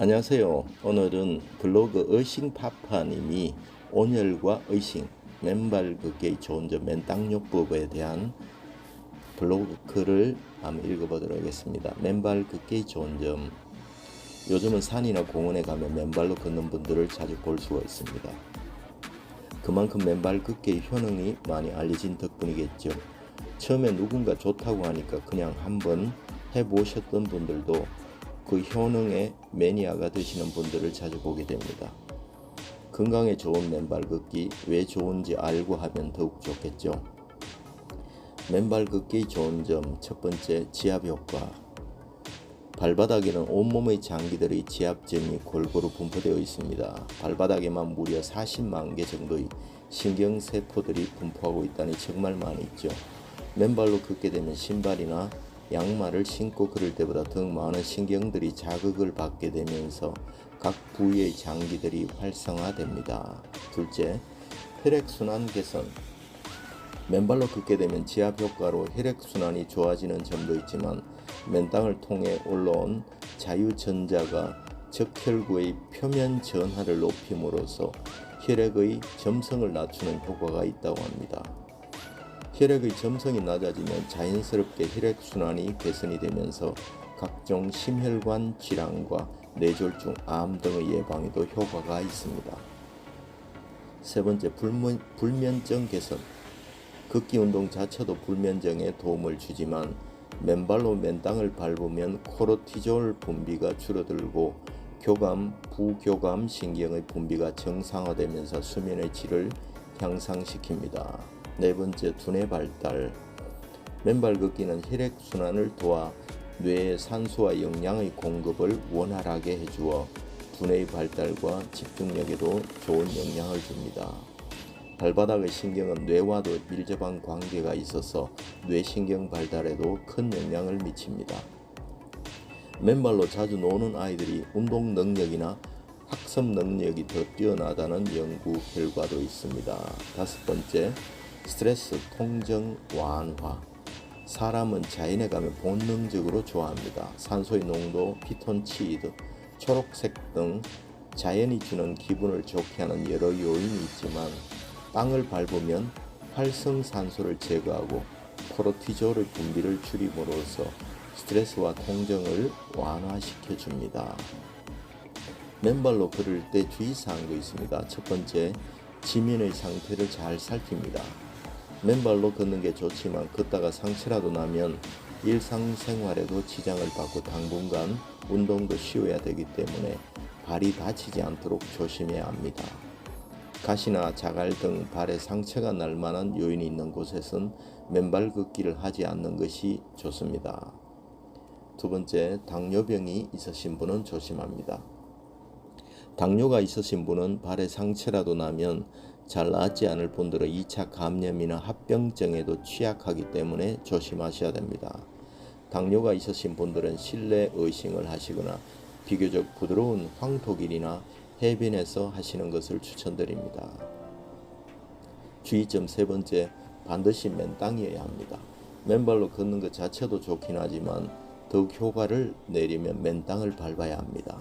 안녕하세요. 오늘은 블로그 의싱파파님이 온열과 의싱, 맨발 걷기의 좋은 점 맨땅요법에 대한 블로그 글을 한번 읽어보도록 하겠습니다. 맨발 걷기의 좋은 점. 요즘은 산이나 공원에 가면 맨발로 걷는 분들을 자주 볼 수가 있습니다. 그만큼 맨발 걷기의 효능이 많이 알려진 덕분이겠죠. 처음에 누군가 좋다고 하니까 그냥 한번 해보셨던 분들도 그 효능의 매니아가 되시는 분들을 자주 보게 됩니다. 건강에 좋은 맨발 걷기, 왜 좋은지 알고 하면 더욱 좋겠죠. 맨발 걷기의 좋은 점, 첫 번째, 지압 효과. 발바닥에는 온몸의 장기들의 지압점이 골고루 분포되어 있습니다. 발바닥에만 무려 40만 개 정도의 신경세포들이 분포하고 있다니 정말 많이 있죠. 맨발로 걷게 되면 신발이나 양말을 신고 걸을 때보다 더 많은 신경들이 자극을 받게 되면서 각 부위의 장기들이 활성화됩니다. 둘째, 혈액순환 개선. 맨발로 걷게 되면 지압 효과로 혈액순환이 좋아지는 점도 있지만 맨땅을 통해 올라온 자유전자가 적혈구의 표면 전하를 높임으로써 혈액의 점성을 낮추는 효과가 있다고 합니다. 혈액의 점성이 낮아지면 자연스럽게 혈액순환이 개선이 되면서 각종 심혈관 질환과 뇌졸중, 암 등의 예방에도 효과가 있습니다. 세 번째, 불면증 개선. 걷기 운동 자체도 불면증에 도움을 주지만 맨발로 맨땅을 밟으면 코르티졸 분비가 줄어들고 교감, 부교감 신경의 분비가 정상화되면서 수면의 질을 향상시킵니다. 네 번째, 두뇌 발달. 맨발 걷기는 혈액순환을 도와 뇌에 산소와 영양의 공급을 원활하게 해주어 두뇌의 발달과 집중력에도 좋은 영향을 줍니다. 발바닥의 신경은 뇌와도 밀접한 관계가 있어서 뇌신경 발달에도 큰 영향을 미칩니다. 맨발로 자주 노는 아이들이 운동 능력이나 학습 능력이 더 뛰어나다는 연구 결과도 있습니다. 다섯 번째, 스트레스 통증 완화. 사람은 자연에 가면 본능적으로 좋아합니다. 산소의 농도, 피톤치드, 초록색 등 자연이 주는 기분을 좋게 하는 여러 요인이 있지만 땅을 밟으면 활성산소를 제거하고 코르티졸의 분비를 줄임으로써 스트레스와 통증을 완화시켜 줍니다. 맨발로 걸을 때 주의사항도 있습니다. 첫 번째, 지면의 상태를 잘 살핍니다. 맨발로 걷는 게 좋지만 걷다가 상처라도 나면 일상생활에도 지장을 받고 당분간 운동도 쉬어야 되기 때문에 발이 다치지 않도록 조심해야 합니다. 가시나 자갈 등 발에 상처가 날 만한 요인이 있는 곳에선 맨발 걷기를 하지 않는 것이 좋습니다. 두 번째, 당뇨병이 있으신 분은 조심합니다. 당뇨가 있으신 분은 발에 상처라도 나면 잘 낫지 않을 분들은 2차 감염이나 합병증에도 취약하기 때문에 조심하셔야 됩니다. 당뇨가 있으신 분들은 실내 의식을 하시거나 비교적 부드러운 황토길이나 해변에서 하시는 것을 추천드립니다. 주의점 세 번째, 반드시 맨땅이어야 합니다. 맨발로 걷는 것 자체도 좋긴 하지만 더욱 효과를 내려면 맨땅을 밟아야 합니다.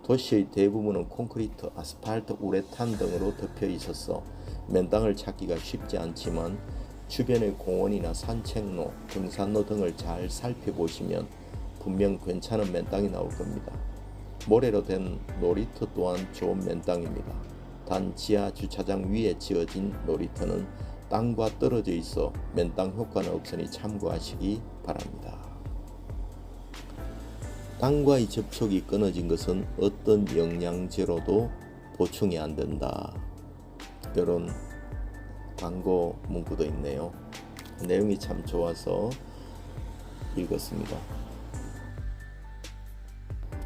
도시의 대부분은 콘크리트, 아스팔트, 우레탄 등으로 덮여 있어서 맨땅을 찾기가 쉽지 않지만 주변의 공원이나 산책로, 등산로 등을 잘 살펴보시면 분명 괜찮은 맨땅이 나올 겁니다. 모래로 된 놀이터 또한 좋은 맨땅입니다. 단 지하 주차장 위에 지어진 놀이터는 땅과 떨어져 있어 맨땅 효과는 없으니 참고하시기 바랍니다. 땅과의 접촉이 끊어진 것은 어떤 영양제로도 보충이 안 된다. 이런 광고 문구도 있네요. 내용이 참 좋아서 읽었습니다.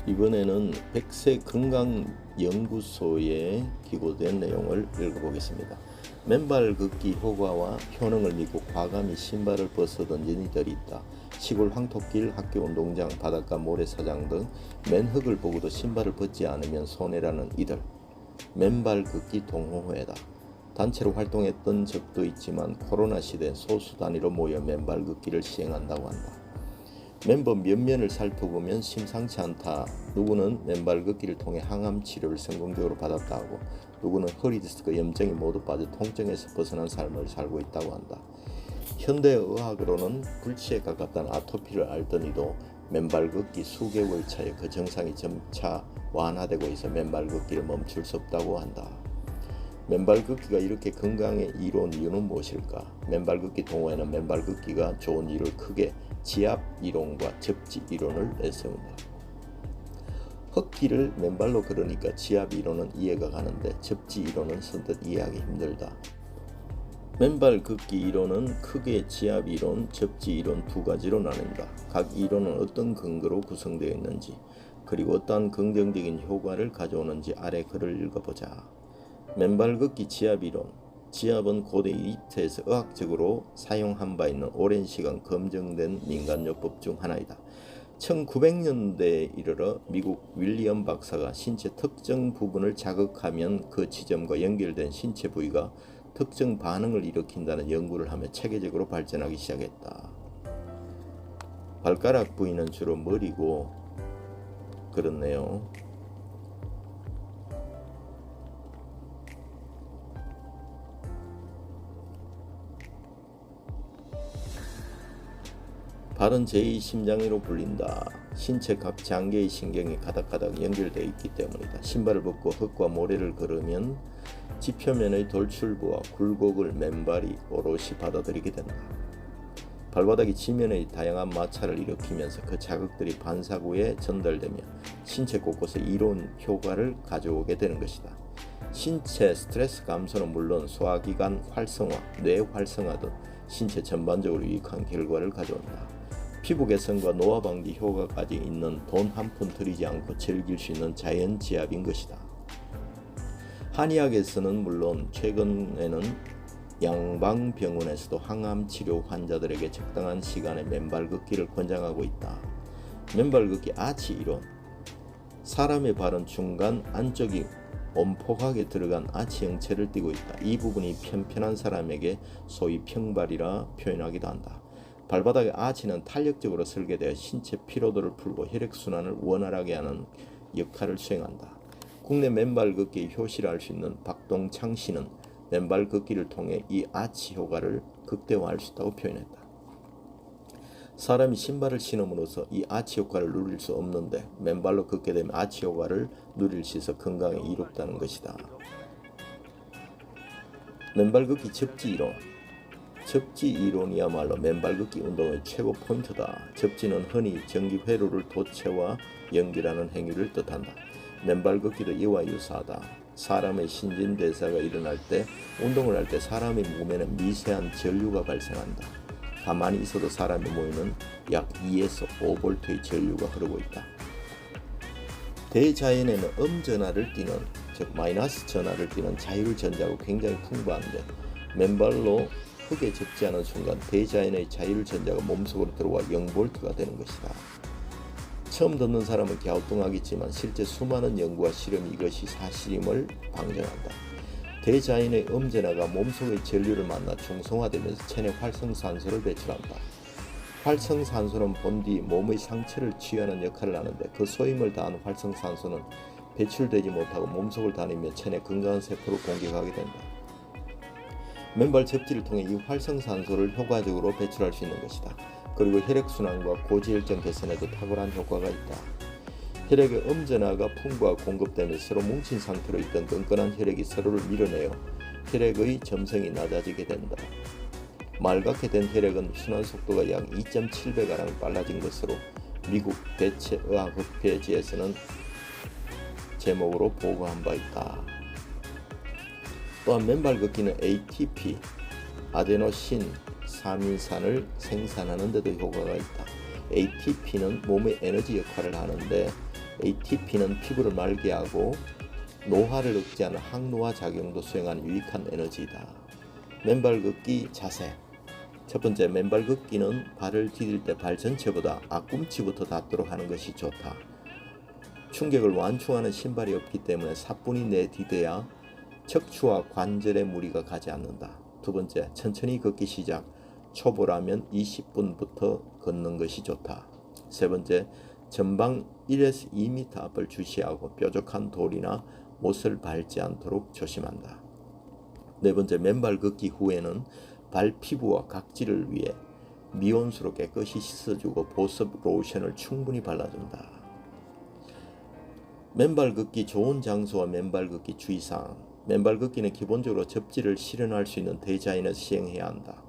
이번에는 백세건강연구소에 기고된 내용을 읽어보겠습니다. 맨발 걷기 효과와 효능을 믿고 과감히 신발을 벗어 던진 이들이 있다. 시골 황토길, 학교 운동장, 바닷가 모래사장 등 맨흙을 보고도 신발을 벗지 않으면 손해라는 이들. 맨발 걷기 동호회다. 단체로 활동했던 적도 있지만 코로나 시대 소수 단위로 모여 맨발 걷기를 시행한다고 한다. 멤버 면면을 살펴보면 심상치 않다. 누구는 맨발 걷기를 통해 항암 치료를 성공적으로 받았다 하고, 누구는 허리 디스크 염증이 모두 빠져 통증에서 벗어난 삶을 살고 있다고 한다. 현대의학으로는 불치에 가깝다는 아토피를 앓더니도 맨발 걷기 수개월 차에 그 증상이 점차 완화되고 있어 맨발 걷기를 멈출 수 없다고 한다. 맨발 걷기가 이렇게 건강에 이로운 이유는 무엇일까? 맨발 걷기 동호회는 맨발 걷기가 좋은 이유를 크게 지압 이론과 접지 이론을 내세운다. 걷기를 맨발로 걸으니까 지압 이론은 이해가 가는데 접지 이론은 선뜻 이해하기 힘들다. 맨발 걷기 이론은 크게 지압 이론, 접지 이론 두 가지로 나뉜다. 각 이론은 어떤 근거로 구성되어 있는지, 그리고 어떠한 긍정적인 효과를 가져오는지 아래 글을 읽어보자. 맨발 걷기 지압 이론. 지압은 고대 이집트에서 의학적으로 사용한 바 있는 오랜 시간 검증된 민간요법 중 하나이다. 1900년대에 이르러 미국 윌리엄 박사가 신체 특정 부분을 자극하면 그 지점과 연결된 신체 부위가 특정 반응을 일으킨다는 연구를 하며 체계적으로 발전하기 시작했다. 발가락 부위는 주로 머리고 그렇네요. 발은 제2심장으로 불린다. 신체 각 장계의 신경이 가닥가닥 연결되어 있기 때문이다. 신발을 벗고 흙과 모래를 걸으면 지표면의 돌출부와 굴곡을 맨발이 오롯이 받아들이게 된다. 발바닥이 지면의 다양한 마찰을 일으키면서 그 자극들이 반사구에 전달되며 신체 곳곳에 이로운 효과를 가져오게 되는 것이다. 신체 스트레스 감소는 물론 소화기관 활성화, 뇌 활성화 등 신체 전반적으로 유익한 결과를 가져온다. 피부 개선과 노화 방지 효과까지 있는 돈 한 푼 들이지 않고 즐길 수 있는 자연 지압인 것이다. 한의학에서는 물론 최근에는 양방병원에서도 항암 치료 환자들에게 적당한 시간에 맨발 걷기를 권장하고 있다. 맨발 걷기 아치 이론. 사람의 발은 중간 안쪽이 온폭하게 들어간 아치 형체를 띠고 있다. 이 부분이 편편한 사람에게 소위 평발이라 표현하기도 한다. 발바닥의 아치는 탄력적으로 설계되어 신체 피로도를 풀고 혈액순환을 원활하게 하는 역할을 수행한다. 국내 맨발 걷기의 효시를 알 수 있는 박동창 씨는 맨발 걷기를 통해 이 아치 효과를 극대화할 수 있다고 표현했다. 사람이 신발을 신음으로써 이 아치 효과를 누릴 수 없는데 맨발로 걷게 되면 아치 효과를 누릴 수 있어 건강에 이롭다는 것이다. 맨발 걷기 접지 이론. 접지 이론이야말로 맨발 걷기 운동의 최고 포인트다. 접지는 흔히 전기 회로를 도체와 연결하는 행위를 뜻한다. 맨발 걷기도 이와 유사하다. 사람의 신진대사가 일어날 때, 운동을 할 때 사람의 몸에는 미세한 전류가 발생한다. 가만히 있어도 사람의 몸에는 약 2에서 5V의 전류가 흐르고 있다. 대자연에는 음전하를 띠는, 즉 마이너스 전하를 띠는 자율전자가 굉장히 풍부한데 맨발로 흙에 접지 않은 순간 대자연의 자율전자가 몸속으로 들어와 0V가 되는 것이다. 처음 듣는 사람은 갸우뚱하겠지만 실제 수많은 연구와 실험이 이것이 사실임을 방증한다. 대자연의 음전하가 몸속의 전류를 만나 중성화되면서 체내 활성산소를 배출한다. 활성산소는 본디 몸의 상처를 치유하는 역할을 하는데 그 소임을 다한 활성산소는 배출되지 못하고 몸속을 다니며 체내 건강한 세포를 공격하게 된다. 맨발 접지를 통해 이 활성산소를 효과적으로 배출할 수 있는 것이다. 그리고 혈액순환과 고지혈증 개선에도 탁월한 효과가 있다. 혈액의 음전하가 풍부하게 공급되며 서로 뭉친 상태로 있던 끈끈한 혈액이 서로를 밀어내어 혈액의 점성이 낮아지게 된다. 맑게 된 혈액은 순환 속도가 약 2.7배가량 빨라진 것으로 미국 대체의학협회지에서는 제목으로 보고한 바 있다. 또한 맨발 걷기는 ATP, 아데노신 사민산을 생산하는 데도 효과가 있다. ATP는 몸의 에너지 역할을 하는데 ATP는 피부를 맑게 하고 노화를 억제하는 항노화 작용도 수행하는 유익한 에너지이다. 맨발 걷기 자세. 첫 번째, 맨발 걷기는 발을 디딜 때 발 전체보다 앞꿈치부터 닿도록 하는 것이 좋다. 충격을 완충하는 신발이 없기 때문에 사뿐히 내디뎌야 척추와 관절에 무리가 가지 않는다. 두 번째, 천천히 걷기 시작. 초보라면 20분부터 걷는 것이 좋다. 세 번째, 전방 1에서 2m 앞을 주시하고 뾰족한 돌이나 못을 밟지 않도록 조심한다. 네 번째, 맨발 걷기 후에는 발 피부와 각질을 위해 미온수로 깨끗이 씻어주고 보습 로션을 충분히 발라준다. 맨발 걷기 좋은 장소와 맨발 걷기 주의사항. 맨발 걷기는 기본적으로 접지를 실현할 수 있는 디자인을 시행해야 한다.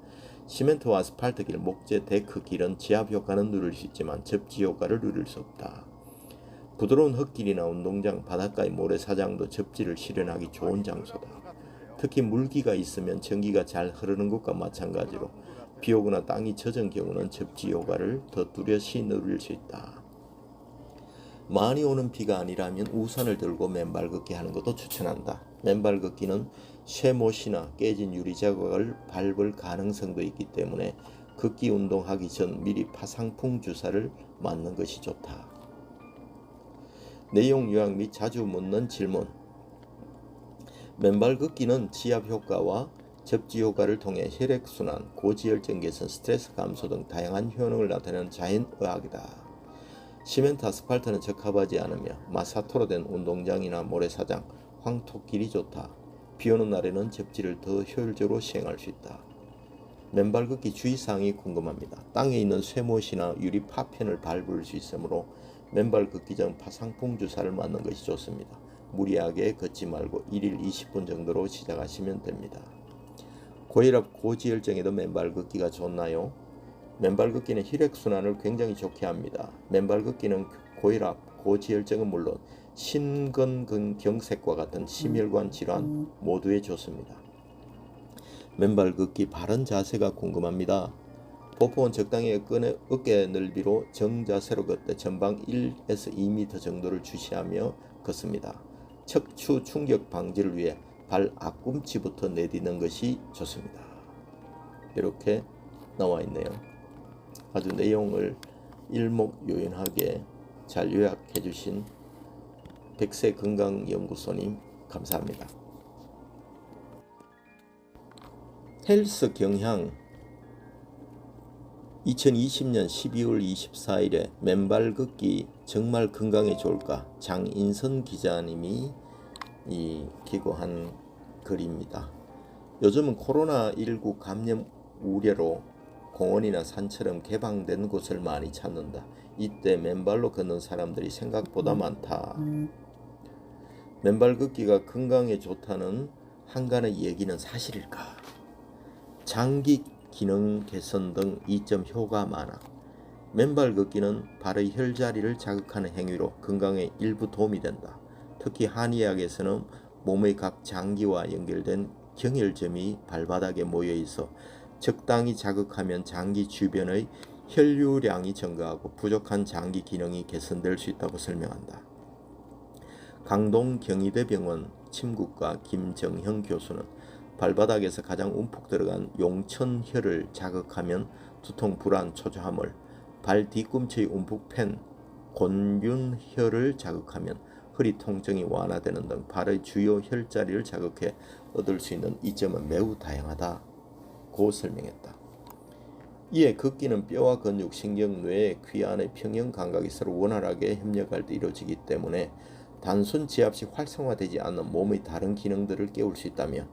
시멘트와 아스팔트 길, 목재, 데크 길은 지압 효과는 누릴 수 있지만 접지 효과를 누릴 수 없다. 부드러운 흙길이나 운동장, 바닷가의 모래사장도 접지를 실현하기 좋은 장소다. 특히 물기가 있으면 전기가 잘 흐르는 것과 마찬가지로 비 오거나 땅이 젖은 경우는 접지 효과를 더 뚜렷이 누릴 수 있다. 많이 오는 비가 아니라면 우산을 들고 맨발 걷기 하는 것도 추천한다. 맨발 걷기는 쇠못이나 깨진 유리 자국을 밟을 가능성도 있기 때문에 걷기 운동하기 전 미리 파상풍 주사를 맞는 것이 좋다. 내용 요약 및 자주 묻는 질문. 맨발 걷기는 지압 효과와 접지 효과를 통해 혈액순환, 고지혈증 개선, 스트레스 감소 등 다양한 효능을 나타내는 자연의학이다. 시멘트, 아스팔트는 적합하지 않으며 마사토로 된 운동장이나 모래사장, 황토길이 좋다. 비오는 날에는 접지를 더 효율적으로 시행할 수 있다. 맨발 걷기 주의사항이 궁금합니다. 땅에 있는 쇠못이나 유리 파편을 밟을 수 있으므로 맨발 걷기 전 파상풍 주사를 맞는 것이 좋습니다. 무리하게 걷지 말고 1일 20분 정도로 시작하시면 됩니다. 고혈압, 고지혈증에도 맨발 걷기가 좋나요? 맨발 걷기는 혈액순환을 굉장히 좋게 합니다. 맨발 걷기는 고혈압, 고지혈증은 물론 심근경색과 같은 심혈관 질환 모두에 좋습니다. 맨발 걷기 바른 자세가 궁금합니다. 보폭은 적당히 어깨 넓이로 정자세로 걷되 전방 1에서 2m 정도를 주시하며 걷습니다. 척추 충격 방지를 위해 발 앞꿈치부터 내딛는 것이 좋습니다. 이렇게 나와 있네요. 아주 내용을 일목요연하게 잘 요약해 주신 백세건강연구소님 감사합니다. 헬스 경향 2020년 12월 24일에 맨발 걷기 정말 건강에 좋을까? 장인선 기자님이 기고한 글입니다. 요즘은 코로나19 감염 우려로 공원이나 산처럼 개방된 곳을 많이 찾는다. 이때 맨발로 걷는 사람들이 생각보다 많다. 맨발 걷기가 건강에 좋다는 한간의 얘기는 사실일까? 장기 기능 개선 등 이점 효과가 많아. 맨발 걷기는 발의 혈자리를 자극하는 행위로 건강에 일부 도움이 된다. 특히 한의학에서는 몸의 각 장기와 연결된 경혈점이 발바닥에 모여 있어 적당히 자극하면 장기 주변의 혈류량이 증가하고 부족한 장기 기능이 개선될 수 있다고 설명한다. 강동 경희대병원 침구과 김정형 교수는 발바닥에서 가장 움푹 들어간 용천혈을 자극하면 두통, 불안, 초조함을, 발 뒤꿈치의 움푹 팬 곤륜혈을 자극하면 허리 통증이 완화되는 등 발의 주요 혈자리를 자극해 얻을 수 있는 이점은 매우 다양하다고 설명했다. 이에 걷기는 뼈와 근육, 신경, 뇌, 귀 안의 평형 감각이 서로 원활하게 협력할 때 이루어지기 때문에 단순 지압시 활성화되지 않는 몸의 다른 기능들을 깨울 수 있다며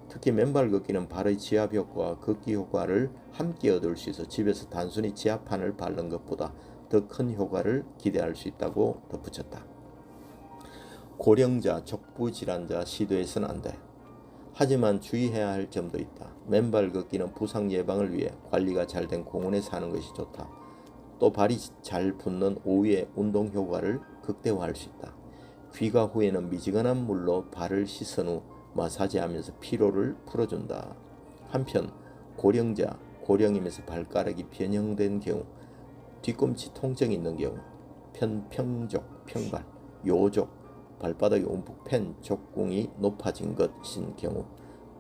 특히 맨발 걷기는 발의 지압 효과와 걷기 효과를 함께 얻을 수 있어 집에서 단순히 지압판을 밟는 것보다 더 큰 효과를 기대할 수 있다고 덧붙였다. 고령자, 족부질환자 시도해서는 안 돼. 하지만 주의해야 할 점도 있다. 맨발 걷기는 부상 예방을 위해 관리가 잘 된 공원에 사는 것이 좋다. 또 발이 잘 붙는 오후의 운동 효과를 극대화할 수 있다. 귀가 후에는 미지근한 물로 발을 씻은 후 마사지하면서 피로를 풀어준다. 한편 고령자, 고령이면서 발가락이 변형된 경우, 뒤꿈치 통증이 있는 경우, 편평족, 평발, 요족, 발바닥에 움푹 팬 족궁이 높아진 것인 경우,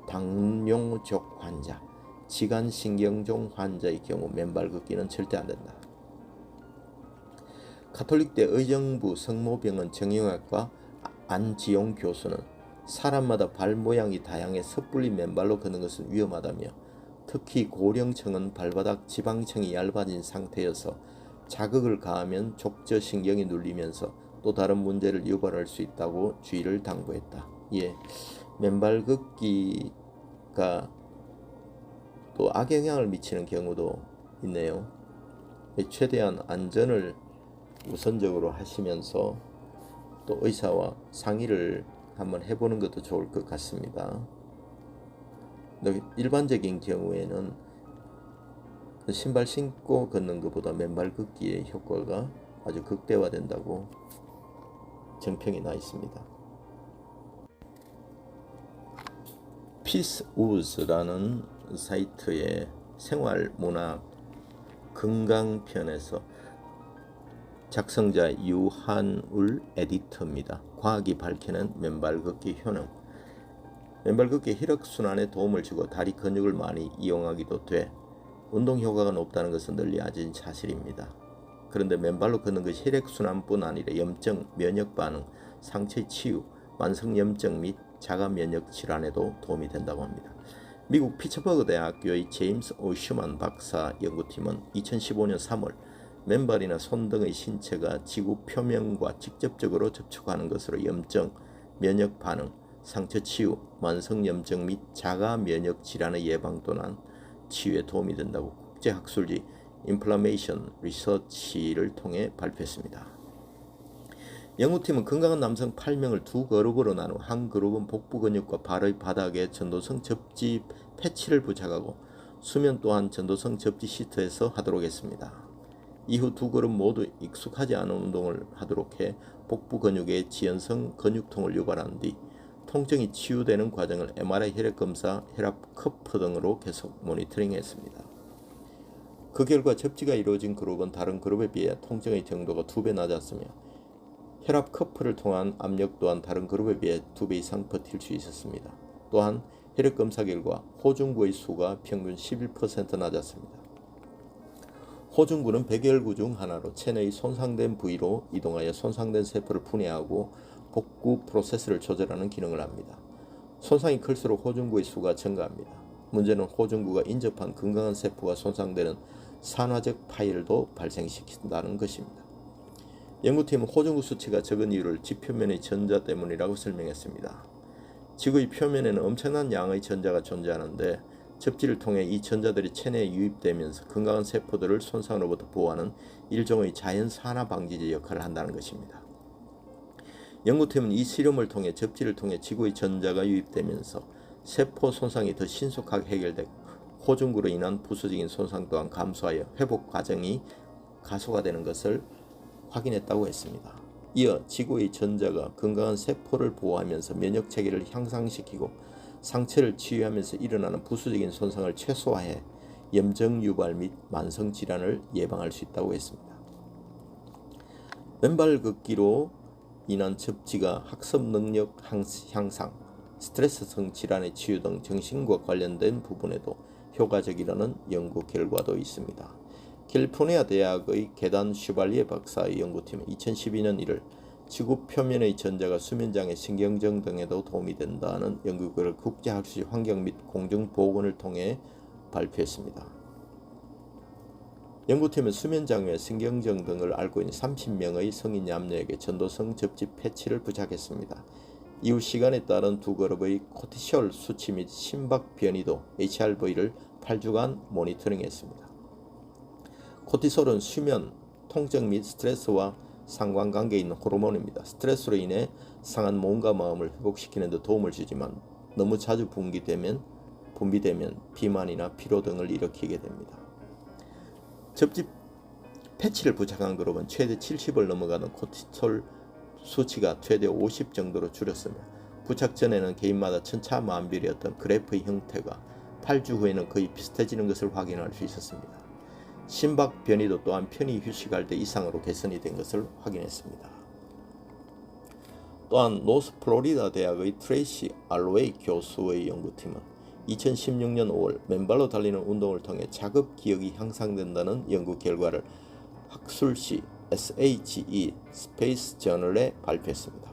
당뇨족 환자, 지간신경종 환자의 경우 맨발 걷기는 절대 안 된다. 가톨릭대 의정부 성모병원 정형외과 안지용 교수는 사람마다 발 모양이 다양해 섣불리 맨발로 걷는 것은 위험하다며 특히 고령층은 발바닥 지방층이 얇아진 상태여서 자극을 가하면 족저신경이 눌리면서 또 다른 문제를 유발할 수 있다고 주의를 당부했다. 예, 맨발 걷기가 또 악영향을 미치는 경우도 있네요. 최대한 안전을 우선적으로 하시면서 또 의사와 상의를 한번 해보는 것도 좋을 것 같습니다. 일반적인 경우에는 신발 신고 걷는 것보다 맨발 걷기의 효과가 아주 극대화된다고 정평이 나 있습니다. 피스우즈라는 사이트의 생활문화 건강편에서 작성자 유한울 에디터입니다. 과학이 밝히는 맨발 걷기 효능. 맨발 걷기 혈액순환에 도움을 주고 다리 근육을 많이 이용하기도 돼 운동 효과가 높다는 것은 널리 알려진 사실입니다. 그런데 맨발로 걷는 것이 혈액순환뿐 아니라 염증, 면역 반응, 상처 치유, 만성 염증 및 자가 면역 질환에도 도움이 된다고 합니다. 미국 피츠버그 대학교의 제임스 오슈만 박사 연구팀은 2015년 3월 맨발이나 손 등의 신체가 지구 표면과 직접적으로 접촉하는 것으로 염증, 면역 반응, 상처 치유, 만성 염증 및 자가 면역 질환의 예방 또는 치유에 도움이 된다고 국제학술지 인플라메이션 리서치를 통해 발표했습니다. 연구팀은 건강한 남성 8명을 두 그룹으로 나누어 한 그룹은 복부 근육과 발의 바닥에 전도성 접지 패치를 부착하고 수면 또한 전도성 접지 시트에서 하도록 했습니다. 이후 두 그룹 모두 익숙하지 않은 운동을 하도록 해 복부 근육에 지연성 근육통을 유발한 뒤 통증이 치유되는 과정을 MRI 혈액검사, 혈압 커프 등으로 계속 모니터링했습니다. 그 결과 접지가 이루어진 그룹은 다른 그룹에 비해 통증의 정도가 2배 낮았으며 혈압 커프를 통한 압력 또한 다른 그룹에 비해 2배 이상 버틸 수 있었습니다. 또한 혈액검사 결과 호중구의 수가 평균 11% 낮았습니다. 호중구는 백혈구 중 하나로 체내의 손상된 부위로 이동하여 손상된 세포를 분해하고 복구 프로세스를 조절하는 기능을 합니다. 손상이 클수록 호중구의 수가 증가합니다. 문제는 호중구가 인접한 건강한 세포가 손상되는 산화적 파열도 발생시킨다는 것입니다. 연구팀은 호중구 수치가 적은 이유를 지표면의 전자 때문이라고 설명했습니다. 지구의 표면에는 엄청난 양의 전자가 존재하는데 접지를 통해 이 전자들이 체내에 유입되면서 건강한 세포들을 손상으로부터 보호하는 일종의 자연 산화 방지제 역할을 한다는 것입니다. 연구팀은 이 실험을 통해 접지를 통해 지구의 전자가 유입되면서 세포 손상이 더 신속하게 해결되고 호중구로 인한 부수적인 손상 또한 감소하여 회복 과정이 가속화되는 것을 확인했다고 했습니다. 이어 지구의 전자가 건강한 세포를 보호하면서 면역 체계를 향상시키고 상처를 치유하면서 일어나는 부수적인 손상을 최소화해 염증 유발 및 만성 질환을 예방할 수 있다고 했습니다. 맨발 걷기로 인한 접지가 학습 능력 향상, 스트레스성 질환의 치유 등 정신과 관련된 부분에도 효과적이라는 연구 결과도 있습니다. 캘리포니아 대학의 게단 슈발리에 박사의 연구팀은 2012년 1월 지구 표면의 전자가 수면장애, 신경증 등에도 도움이 된다는 연구 결과를 국제학술 환경 및 공중보건을 통해 발표했습니다. 연구팀은 수면장애와 신경증 등을 앓고 있는 30명의 성인 남녀에게 전도성 접지 패치를 부착했습니다. 이후 시간에 따른 두 그룹의 코티솔 수치 및 심박 변이도 HRV를 8주간 모니터링했습니다. 코티솔은 수면, 통증 및 스트레스와 상관관계에 있는 호르몬입니다. 스트레스로 인해 상한 몸과 마음을 회복시키는 데 도움을 주지만 너무 자주 분비되면 비만이나 피로 등을 일으키게 됩니다. 접지 패치를 부착한 그룹은 최대 70을 넘어가는 코티솔 수치가 최대 50 정도로 줄었으며 부착 전에는 개인마다 천차만별이었던 그래프의 형태가 8주 후에는 거의 비슷해지는 것을 확인할 수 있었습니다. 심박 변이도 또한 편히 휴식할 때 이상으로 개선이 된 것을 확인했습니다. 또한 노스 플로리다 대학의 트레이시 알로웨이 교수의 연구팀은 2016년 5월 맨발로 달리는 운동을 통해 작업 기억이 향상된다는 연구 결과를 학술시 SHE 스페이스 저널에 발표했습니다.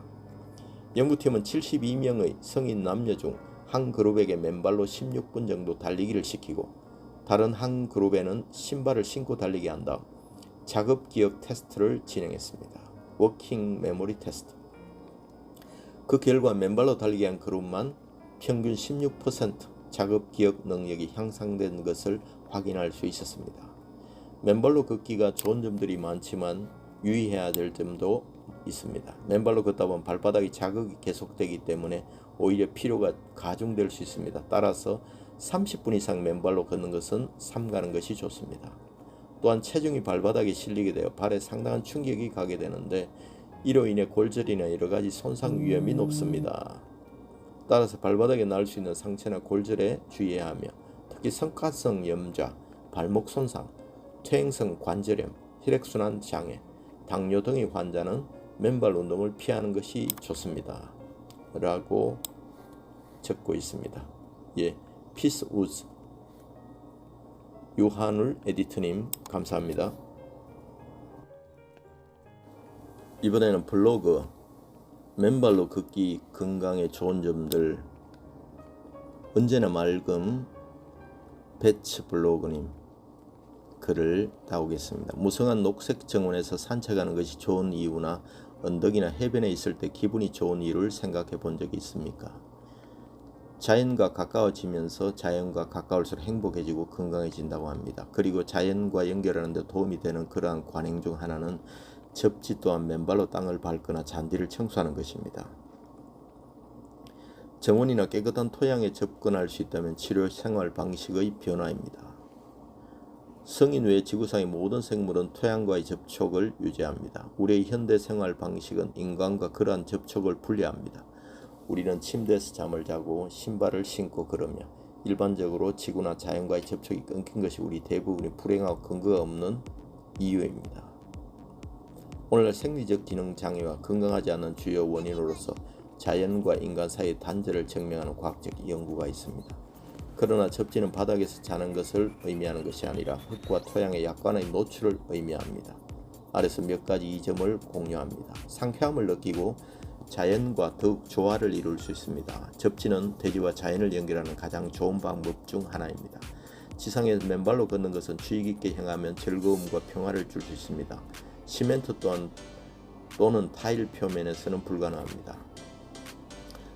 연구팀은 72명의 성인 남녀 중 한 그룹에게 맨발로 16분 정도 달리기를 시키고 다른 한 그룹에는 신발을 신고 달리게 한 다음 작업 기억 테스트를 진행했습니다. 워킹 메모리 테스트. 그 결과 맨발로 달리기 한 그룹만 평균 16% 작업 기억 능력이 향상된 것을 확인할 수 있었습니다. 맨발로 걷기가 좋은 점들이 많지만 유의해야 될 점도 있습니다. 맨발로 걷다 보면 발바닥이 자극이 계속되기 때문에 오히려 피로가 가중될 수 있습니다. 따라서 30분 이상 맨발로 걷는 것은 삼가는 것이 좋습니다. 또한 체중이 발바닥에 실리게 되어 발에 상당한 충격이 가게 되는데 이로 인해 골절이나 여러가지 손상 위험이 높습니다. 따라서 발바닥에 날 수 있는 상처나 골절에 주의해야 하며 특히 성과성 염좌, 발목 손상, 퇴행성 관절염, 혈액순환 장애, 당뇨 등의 환자는 맨발 운동을 피하는 것이 좋습니다. 라고 적고 있습니다. 예, 피스 우즈 유한울 에디터님 감사합니다. 이번에는 블로그 맨발로 걷기 건강에 좋은 점들 언제나 맑음 배츠 블로그님 글을 다오겠습니다. 무성한 녹색 정원에서 산책하는 것이 좋은 이유나 언덕이나 해변에 있을 때 기분이 좋은 이유를 생각해 본 적이 있습니까? 자연과 가까워지면서 자연과 가까울수록 행복해지고 건강해진다고 합니다. 그리고 자연과 연결하는 데 도움이 되는 그러한 관행 중 하나는 접지 또한 맨발로 땅을 밟거나 잔디를 청소하는 것입니다. 정원이나 깨끗한 토양에 접근할 수 있다면 치료 생활 방식의 변화입니다. 성인 외 지구상의 모든 생물은 토양과의 접촉을 유지합니다. 우리의 현대 생활 방식은 인간과 그러한 접촉을 분리합니다. 우리는 침대에서 잠을 자고 신발을 신고 걸으며 일반적으로 지구나 자연과의 접촉이 끊긴 것이 우리 대부분이 불행하고 근거가 없는 이유입니다. 오늘날 생리적 기능 장애와 건강하지 않은 주요 원인으로서 자연과 인간 사이의 단절을 증명하는 과학적 연구가 있습니다. 그러나 접지는 바닥에서 자는 것을 의미하는 것이 아니라 흙과 토양의 약간의 노출을 의미합니다. 아래서 몇 가지 이 점을 공유합니다. 상쾌함을 느끼고 자연과 더욱 조화를 이룰 수 있습니다. 접지는 대지와 자연을 연결하는 가장 좋은 방법 중 하나입니다. 지상에서 맨발로 걷는 것은 주의 깊게 행하면 즐거움과 평화를 줄 수 있습니다. 시멘트 또는 타일 표면에서는 불가능합니다.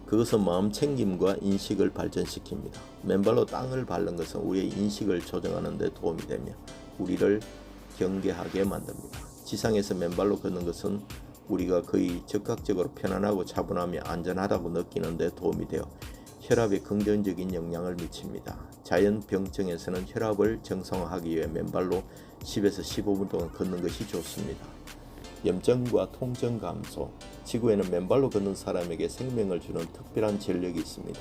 그것은 마음 챙김과 인식을 발전시킵니다. 맨발로 땅을 밟는 것은 우리의 인식을 조정하는 데 도움이 되며 우리를 경계하게 만듭니다. 지상에서 맨발로 걷는 것은 우리가 거의 즉각적으로 편안하고 차분하며 안전하다고 느끼는 데 도움이 되어 혈압에 긍정적인 영향을 미칩니다. 자연병증에서는 혈압을 정상화하기 위해 맨발로 10에서 15분 동안 걷는 것이 좋습니다. 염증과 통증 감소. 지구에는 맨발로 걷는 사람에게 생명을 주는 특별한 전력이 있습니다.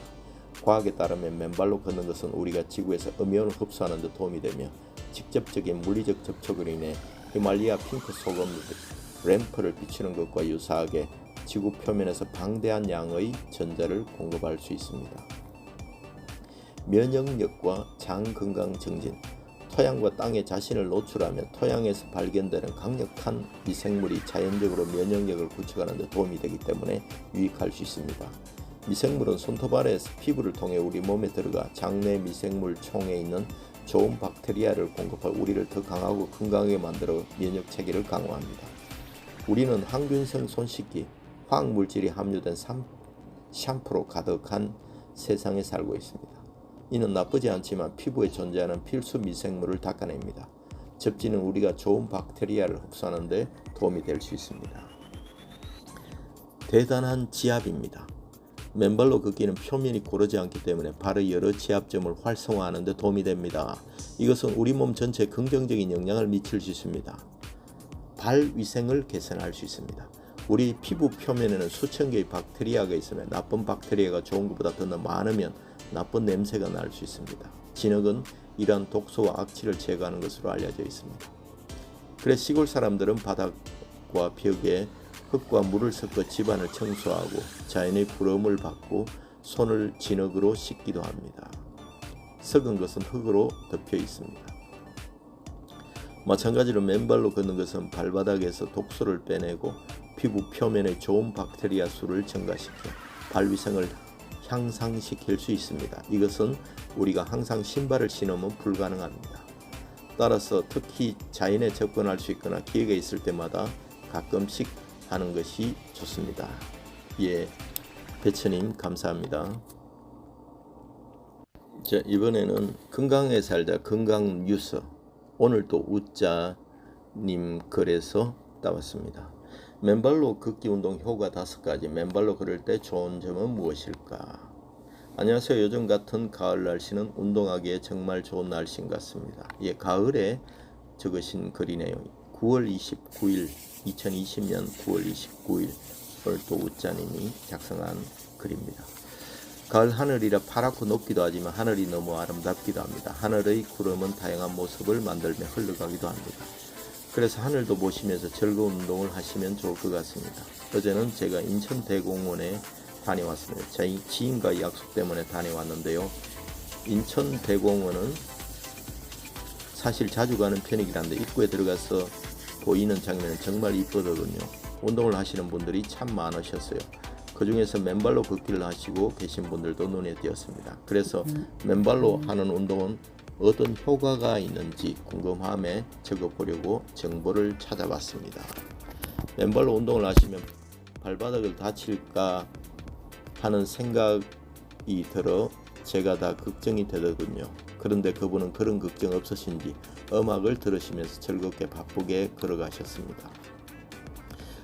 과학에 따르면 맨발로 걷는 것은 우리가 지구에서 음이온을 흡수하는 데 도움이 되며 직접적인 물리적 접촉으로 인해 히말리아 핑크 소금 램프를 비추는 것과 유사하게 지구 표면에서 방대한 양의 전자를 공급할 수 있습니다. 면역력과 장 건강 증진. 토양과 땅에 자신을 노출하면 토양에서 발견되는 강력한 미생물이 자연적으로 면역력을 구축하는 데 도움이 되기 때문에 유익할 수 있습니다. 미생물은 손톱 아래에서 피부를 통해 우리 몸에 들어가 장내 미생물 총에 있는 좋은 박테리아를 공급해 우리를 더 강하고 건강하게 만들어 면역 체계를 강화합니다. 우리는 항균성 손 씻기, 화학물질이 함유된 샴푸로 가득한 세상에 살고 있습니다. 이는 나쁘지 않지만 피부에 존재하는 필수 미생물을 닦아냅니다. 접지는 우리가 좋은 박테리아를 흡수하는 데 도움이 될 수 있습니다. 대단한 지압입니다. 맨발로 걷기는 표면이 고르지 않기 때문에 발의 여러 지압점을 활성화하는 데 도움이 됩니다. 이것은 우리 몸 전체에 긍정적인 영향을 미칠 수 있습니다. 발 위생을 개선할 수 있습니다. 우리 피부 표면에는 수천 개의 박테리아가 있으며 나쁜 박테리아가 좋은 것보다 더 많으면 나쁜 냄새가 날 수 있습니다. 진흙은 이러한 독소와 악취를 제거하는 것으로 알려져 있습니다. 그래서 시골 사람들은 바닥과 벽에 흙과 물을 섞어 집안을 청소하고 자연의 부러움을 받고 손을 진흙으로 씻기도 합니다. 썩은 것은 흙으로 덮여 있습니다. 마찬가지로 맨발로 걷는 것은 발바닥에서 독소를 빼내고 피부 표면의 좋은 박테리아 수를 증가시켜 발위생을 향상시킬 수 있습니다. 이것은 우리가 항상 신발을 신으면 불가능합니다. 따라서 특히 자연에 접근할 수 있거나 기회가 있을 때마다 가끔씩 하는 것이 좋습니다. 예, 배처님 감사합니다. 자, 이번에는 건강하게 살자 건강 뉴스. 오늘도 우짜님 글에서 따왔습니다. 맨발로 걷기 운동 효과 5가지. 맨발로 걸을 때 좋은 점은 무엇일까? 안녕하세요. 요즘 같은 가을 날씨는 운동하기에 정말 좋은 날씨인 것 같습니다. 예, 가을에 적으신 글이네요. 9월 29일 2020년 9월 29일 오늘 또 우짜님이 작성한 글입니다. 가을 하늘이라 파랗고 높기도 하지만 하늘이 너무 아름답기도 합니다. 하늘의 구름은 다양한 모습을 만들며 흘러가기도 합니다. 그래서 하늘도 보시면서 즐거운 운동을 하시면 좋을 것 같습니다. 어제는 제가 인천대공원에 다녀왔습니다. 제 지인과의 약속 때문에 다녀왔는데요. 인천대공원은 사실 자주 가는 편이긴 한데 입구에 들어가서 보이는 장면은 정말 이쁘더군요. 운동을 하시는 분들이 참 많으셨어요. 그 중에서 맨발로 걷기를 하시고 계신 분들도 눈에 띄었습니다. 그래서 맨발로 하는 운동은 어떤 효과가 있는지 궁금함에 적어보려고 정보를 찾아봤습니다. 맨발로 운동을 하시면 발바닥을 다칠까 하는 생각이 들어 제가 다 걱정이 되더군요. 그런데 그분은 그런 걱정 없으신지 음악을 들으시면서 즐겁게 바쁘게 걸어가셨습니다.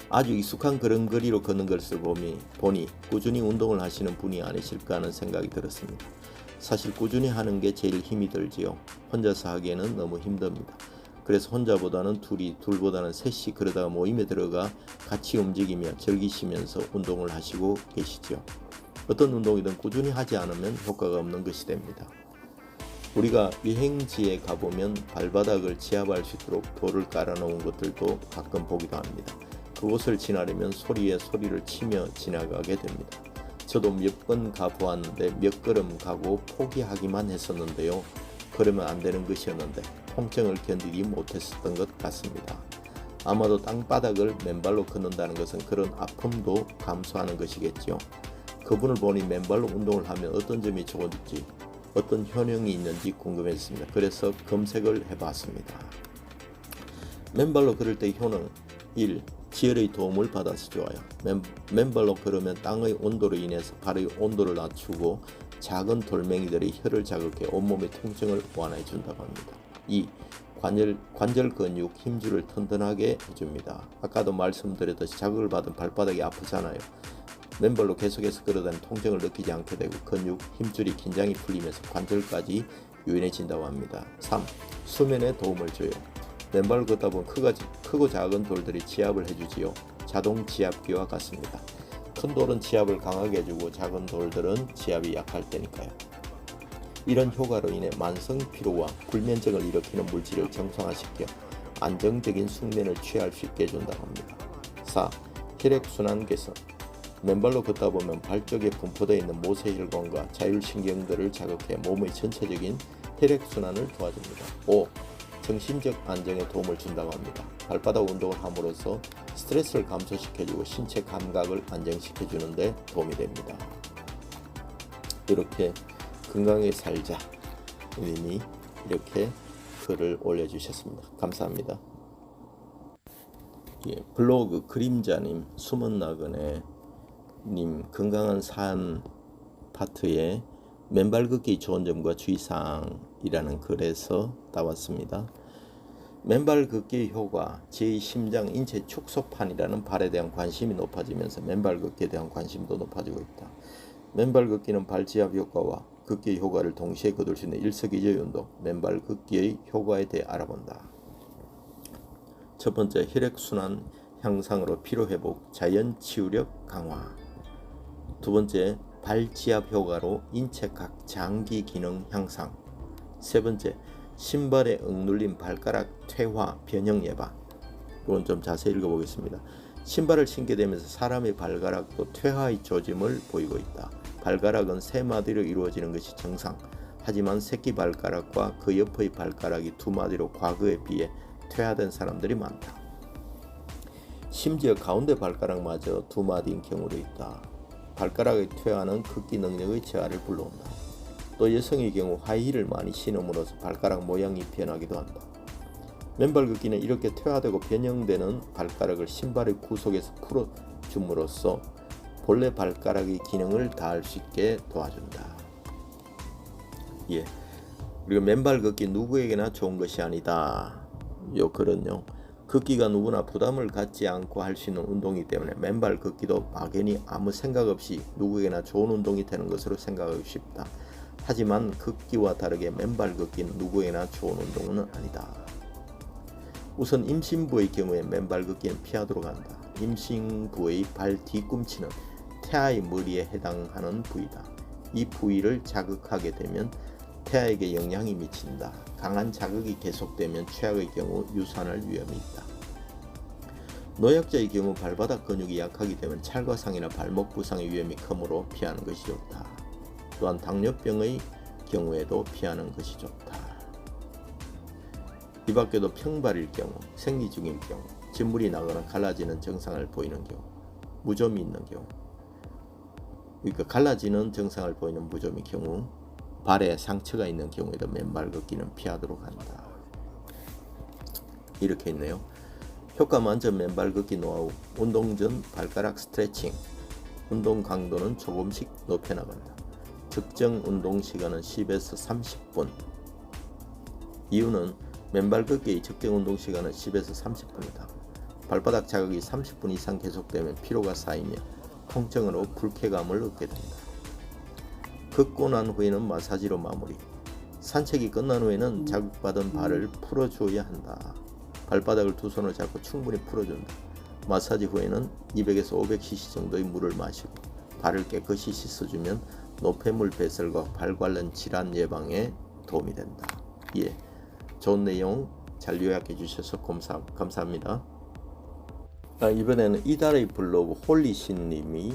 아주 익숙한 걸음걸이로 걷는 것을 보니 꾸준히 운동을 하시는 분이 아니실까 하는 생각이 들었습니다. 사실 꾸준히 하는 게 제일 힘이 들지요. 혼자서 하기에는 너무 힘듭니다. 그래서 혼자보다는 둘보다는 셋이 그러다가 모임에 들어가 같이 움직이며 즐기시면서 운동을 하시고 계시죠. 어떤 운동이든 꾸준히 하지 않으면 효과가 없는 것이 됩니다. 우리가 여행지에 가보면 발바닥을 지압할 수 있도록 돌을 깔아놓은 것들도 가끔 보기도 합니다. 그곳을 지나려면 소리에 소리를 치며 지나가게 됩니다. 저도 몇 번 가보았는데 몇 걸음 가고 포기하기만 했었는데요. 그러면 안 되는 것이었는데 통증을 견디지 못했었던 것 같습니다. 아마도 땅바닥을 맨발로 걷는다는 것은 그런 아픔도 감수하는 것이겠지요. 그분을 보니 맨발로 운동을 하면 어떤 점이 좋은지 어떤 효능이 있는지 궁금했습니다. 그래서 검색을 해봤습니다. 맨발로 걸을 때 효능 1. 지혈의 도움을 받아서 좋아요. 맨발로 걸으면 땅의 온도로 인해서 발의 온도를 낮추고 작은 돌멩이들이 혀를 자극해 온몸의 통증을 완화해 준다고 합니다. 2. 관절 근육 힘줄을 튼튼하게 해줍니다. 아까도 말씀드렸듯이 자극을 받은 발바닥이 아프잖아요. 맨발로 계속해서 걸어다니면 통증을 느끼지 않게 되고 근육, 힘줄이 긴장이 풀리면서 관절까지 유연해진다고 합니다. 3. 수면에 도움을 줘요. 맨발로 걷다 보면 크고 작은 돌들이 지압을 해주지요. 자동 지압기와 같습니다. 큰 돌은 지압을 강하게 해주고 작은 돌들은 지압이 약할 때니까요. 이런 효과로 인해 만성 피로와 불면증을 일으키는 물질을 정상화시켜 안정적인 숙면을 취할 수 있게 해준다고 합니다. 4. 혈액순환 개선. 맨발로 걷다 보면 발 쪽에 분포되어 있는 모세혈관과 자율신경들을 자극해 몸의 전체적인 혈액순환을 도와줍니다. 5. 정신적 안정에 도움을 준다고 합니다. 발바닥 운동을 함으로써 스트레스를 감소시켜주고 신체 감각을 안정시켜주는 데 도움이 됩니다. 이렇게 건강하게 살자 님이 이렇게 글을 올려주셨습니다. 감사합니다. 예, 블로그 그림자님 숨은 나그네 님 건강한 삶 파트에 맨발 걷기 좋은 점과 주의사항이라는 글에서 따왔습니다. 맨발 걷기의 효과, 제2심장 인체 축소판이라는 발에 대한 관심이 높아지면서 맨발 걷기에 대한 관심도 높아지고 있다. 맨발 걷기는 발지압 효과와 걷기의 효과를 동시에 거둘 수 있는 일석이조의 운동, 맨발 걷기의 효과에 대해 알아본다. 첫 번째, 혈액순환 향상으로 피로회복, 자연치유력 강화. 두 번째, 발지압 효과로 인체 각 장기 기능 향상. 세 번째, 신발에 억눌린 발가락 퇴화 변형 예방. 이건 좀 자세히 읽어보겠습니다. 신발을 신게 되면서 사람의 발가락도 퇴화의 조짐을 보이고 있다. 발가락은 세 마디로 이루어지는 것이 정상. 하지만 새끼 발가락과 그 옆의 발가락이 두 마디로 과거에 비해 퇴화된 사람들이 많다. 심지어 가운데 발가락마저 두 마디인 경우도 있다. 발가락의 퇴화는 걷기 능력의 저하를 불러온다. 또 여성의 경우 하이힐을 많이 신음으로써 발가락 모양이 변하기도 한다. 맨발 걷기는 이렇게 퇴화되고 변형되는 발가락을 신발의 구속에서 풀어줌으로써 본래 발가락의 기능을 다할 수 있게 도와준다. 예, 그리고 맨발 걷기 누구에게나 좋은 것이 아니다. 요 글은요, 걷기가 누구나 부담을 갖지 않고 할 수 있는 운동이기 때문에 맨발 걷기도 막연히 아무 생각 없이 누구에게나 좋은 운동이 되는 것으로 생각하고 싶다. 하지만 걷기와 다르게 맨발 걷기는 누구에게나 좋은 운동은 아니다. 우선 임신부의 경우에 맨발 걷기는 피하도록 한다. 임신부의 발 뒤꿈치는 태아의 머리에 해당하는 부위다. 이 부위를 자극하게 되면 태아에게 영향이 미친다. 강한 자극이 계속되면 최악의 경우 유산할 위험이 있다. 노약자의 경우 발바닥 근육이 약하기 때문에 찰과상이나 발목 부상의 위험이 크므로 피하는 것이 좋다. 또한 당뇨병의 경우에도 피하는 것이 좋다. 이 밖에도 평발일 경우, 생리 중일 경우, 진물이 나거나 갈라지는 증상을 보이는 경우, 무좀이 있는 경우, 그러니까 갈라지는 증상을 보이는 무좀의 경우, 발에 상처가 있는 경우에도 맨발 걷기는 피하도록 한다. 이렇게 있네요. 효과 만점 맨발 걷기 노하우. 운동 전 발가락 스트레칭. 운동 강도는 조금씩 높여나간다. 적정 운동 시간은 10에서 30분. 이유는 맨발 걷기의 적정 운동 시간은 10에서 30분이다. 발바닥 자극이 30분 이상 계속되면 피로가 쌓이며 통증으로 불쾌감을 얻게 된다. 걷고 난 후에는 마사지로 마무리. 산책이 끝난 후에는 자극받은 발을 풀어줘야 한다. 발바닥을 두 손으로 잡고 충분히 풀어준다. 마사지 후에는 200에서 500cc 정도의 물을 마시고 발을 깨끗이 씻어주면 노폐물 배설과 발 관련 질환 예방에 도움이 된다. 예, 좋은 내용 잘 요약해 주셔서 감사합니다. 이번에는 이달의 블로그 홀리신님이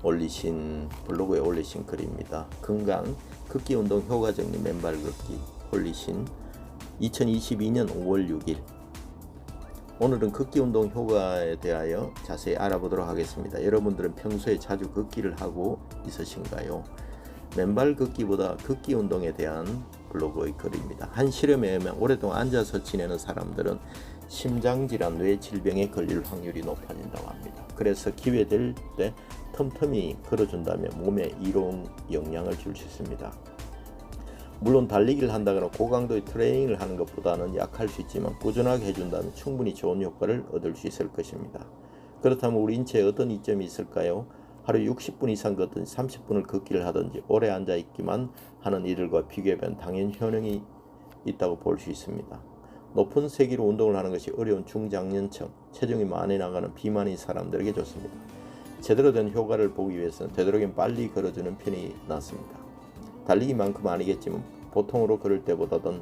올리신 블로그에 올리신 글입니다. 건강 걷기 운동 효과 정리 맨발 걷기 홀리신 2022년 5월 6일. 오늘은 걷기 운동 효과에 대하여 자세히 알아보도록 하겠습니다. 여러분들은 평소에 자주 걷기를 하고 있으신가요? 맨발 걷기보다 걷기 운동에 대한 블로그의 글입니다. 한 실험에 의하면 오랫동안 앉아서 지내는 사람들은 심장질환, 뇌질병에 걸릴 확률이 높아진다고 합니다. 그래서 기회될 때 틈틈이 걸어준다면 몸에 이로운 영향을 줄 수 있습니다. 물론 달리기를 한다거나 고강도의 트레이닝을 하는 것보다는 약할 수 있지만 꾸준하게 해준다면 충분히 좋은 효과를 얻을 수 있을 것입니다. 그렇다면 우리 인체에 어떤 이점이 있을까요? 하루 60분 이상 걷든지 30분을 걷기를 하든지 오래 앉아있기만 하는 이들과 비교하면 당연 효능이 있다고 볼 수 있습니다. 높은 세기로 운동을 하는 것이 어려운 중장년층, 체중이 많이 나가는 비만인 사람들에게 좋습니다. 제대로 된 효과를 보기 위해서는 되도록이면 빨리 걸어주는 편이 낫습니다. 달리기만큼은 아니겠지만 보통으로 걸을 때보다는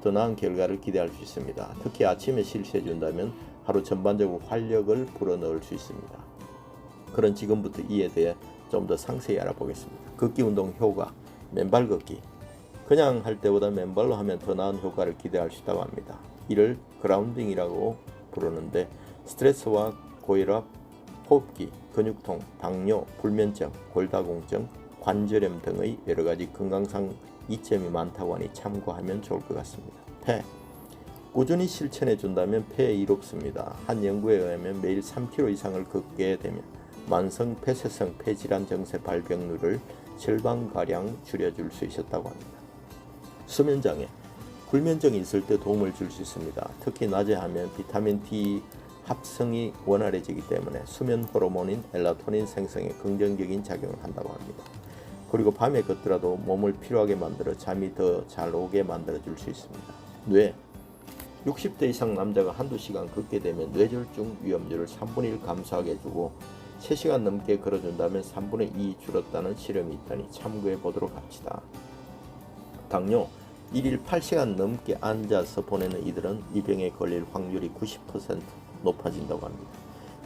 더 나은 결과를 기대할 수 있습니다. 특히 아침에 실시해준다면 하루 전반적으로 활력을 불어넣을 수 있습니다. 그런 지금부터 이에 대해 좀 더 상세히 알아보겠습니다. 걷기 운동 효과, 맨발 걷기. 그냥 할 때보다 맨발로 하면 더 나은 효과를 기대할 수 있다고 합니다. 이를 그라운딩이라고 부르는데 스트레스와 고혈압, 호흡기, 근육통, 당뇨, 불면증, 골다공증, 관절염 등의 여러가지 건강상 이점이 많다고 하니 참고하면 좋을 것 같습니다. 폐. 꾸준히 실천해 준다면 폐에 이롭습니다. 한 연구에 의하면 매일 3km 이상을 걷게 되면 만성 폐쇄성 폐질환 증세 발병률을 절반가량 줄여줄 수 있었다고 합니다. 수면장애. 불면증이 있을 때 도움을 줄 수 있습니다. 특히 낮에 하면 비타민 D 합성이 원활해지기 때문에 수면 호르몬인 멜라토닌 생성에 긍정적인 작용을 한다고 합니다. 그리고 밤에 걷더라도 몸을 피로하게 만들어 잠이 더 잘 오게 만들어 줄 수 있습니다. 뇌. 60대 이상 남자가 한두 시간 걷게 되면 뇌졸중 위험률을 3분의 1 감소하게 해주고 3시간 넘게 걸어준다면 3분의 2 줄었다는 실험이 있다니 참고해 보도록 합시다. 당뇨. 1일 8시간 넘게 앉아서 보내는 이들은 이 병에 걸릴 확률이 90% 높아진다고 합니다.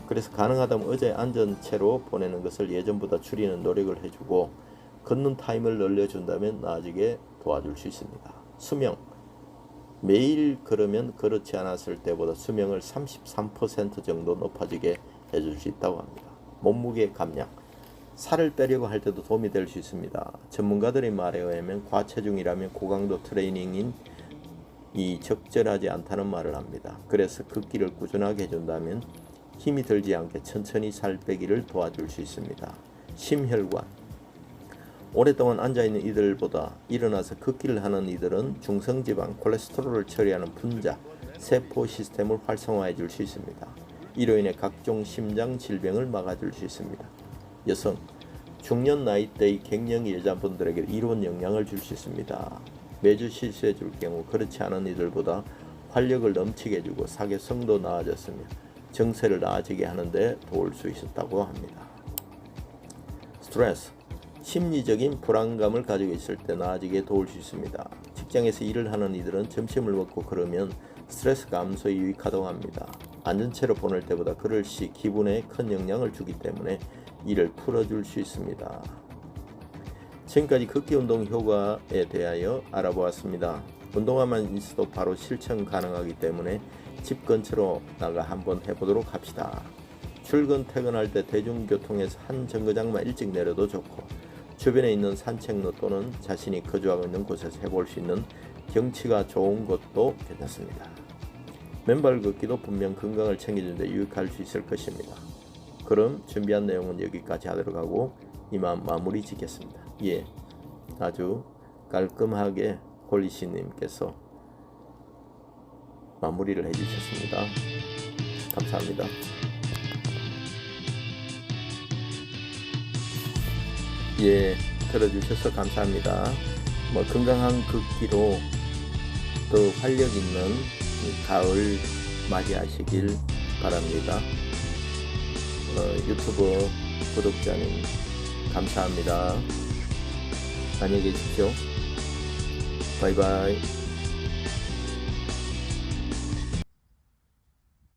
그래서 가능하다면 의자에 앉은 채로 보내는 것을 예전보다 줄이는 노력을 해주고 걷는 타임을 늘려준다면 나아지게 도와줄 수 있습니다. 수명. 매일 걸으면 그렇지 않았을 때보다 수명을 33% 정도 높아지게 해줄 수 있다고 합니다. 몸무게 감량. 살을 빼려고 할 때도 도움이 될 수 있습니다. 전문가들의 말에 의하면 과체중이라면 고강도 트레이닝인 적절하지 않다는 말을 합니다. 그래서 걷기를 꾸준하게 해준다면 힘이 들지 않게 천천히 살 빼기를 도와줄 수 있습니다. 심혈관. 오랫동안 앉아있는 이들보다 일어나서 걷기를 하는 이들은 중성지방, 콜레스테롤을 처리하는 분자, 세포 시스템을 활성화해 줄 수 있습니다. 이로 인해 각종 심장 질병을 막아줄 수 있습니다. 여성, 중년 나이대의 갱년기 여자분들에게 이로운 영향을 줄 수 있습니다. 매주 실수해 줄 경우 그렇지 않은 이들보다 활력을 넘치게 해주고 사교성도 나아졌으며 정세를 나아지게 하는데 도울 수 있었다고 합니다. 스트레스, 심리적인 불안감을 가지고 있을 때 나아지게 도울 수 있습니다. 직장에서 일을 하는 이들은 점심을 먹고 걸으면 스트레스 감소에 유익하다고 안전체로 보낼 때보다 걸을 시 기분에 큰 영향을 주기 때문에 이를 풀어줄 수 있습니다. 지금까지 걷기 운동 효과에 대하여 알아보았습니다. 운동화만 있어도 바로 실천 가능하기 때문에 집 근처로 나가 한번 해보도록 합시다. 출근 퇴근할 때 대중교통에서 한 정거장만 일찍 내려도 좋고 주변에 있는 산책로 또는 자신이 거주하고 있는 곳에서 해볼 수 있는 경치가 좋은 곳도 괜찮습니다. 맨발 걷기도 분명 건강을 챙겨주는 데 유익할 수 있을 것입니다. 그럼 준비한 내용은 여기까지 하도록 하고 이만 마무리 짓겠습니다. 예, 아주 깔끔하게 홀리시님께서 마무리를 해주셨습니다. 감사합니다. 예, 들어주셔서 감사합니다. 건강한 걷기로 더 활력 있는 가을 맞이하시길 바랍니다. 유튜브 구독자님 감사합니다. 안녕히 계십시오. 바이바이.